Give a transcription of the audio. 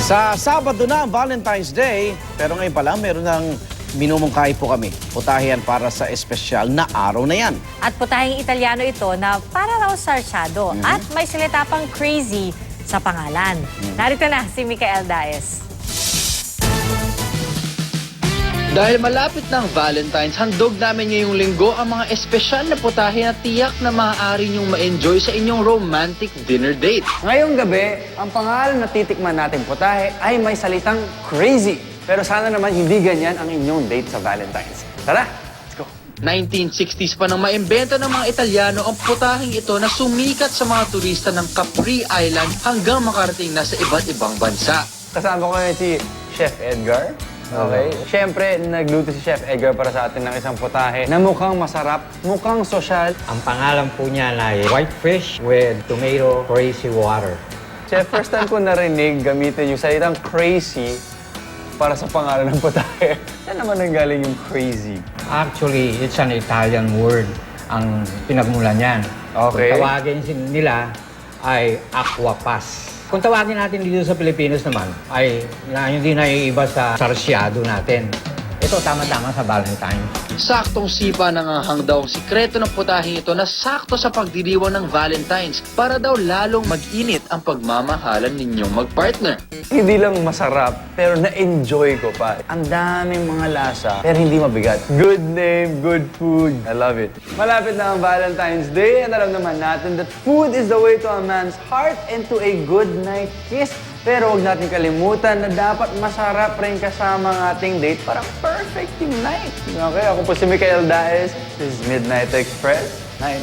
Sa Sabado na ang Valentine's Day, pero ngayon pa lang meron ng minumungkahi po kami. Putahian para sa espesyal na araw na yan. At putahing Italiano ito na para raw sarsyado at may salita pang crazy sa pangalan. Narito na si Micael Daes. Dahil malapit ng Valentine's, handog namin ngayong linggo ang mga espesyal na putahe na tiyak na maaari niyong ma-enjoy sa inyong romantic dinner date. Ngayong gabi, ang pangalan na titikman natin putahe ay may salitang crazy. Pero sana naman hindi ganyan ang inyong date sa Valentine's. Tara, let's go! 1960s pa nang maimbento ng mga Italiano ang putaheng ito na sumikat sa mga turista ng Capri Island hanggang makarating na sa iba't ibang bansa. Kasama ko ngayon si Chef Edgar. Okay. Siyempre, nagluto si Chef Edgar para sa atin ng isang putahe na mukhang masarap, mukhang sosyal. Ang pangalan po niya ay white fish with tomato crazy water. Chef, first time ko narinig gamitin yung salitang crazy para sa pangalan ng putahe. Saan naman nanggaling yung crazy? Actually, it's an Italian word ang pinagmulan niyan. Okay. Kung tawagin nila ay aquapas. Kung tawagin natin dito sa Pilipinas naman, ay hindi na iiba sa sarsyado natin. Ito tama-tama sa Valentine. Saktong sipa nanganghang daw ang sikreto ng putaheng ito na sakto sa pagdiriwang ng Valentine's para daw lalong mag-init ang pagmamahalan ninyong magpartner. Hindi lang masarap, pero na-enjoy ko pa. Ang daming mga lasa, pero hindi mabigat. Good name, good food. I love it. Malapit na ang Valentine's Day, at alam naman natin that food is the way to a man's heart and to a good night kiss. Pero huwag natin kalimutan na dapat masarap rin kasama ang ating date para perfect yung night. Okay, ako po si Micael Daes. This is Midnight Express. Night.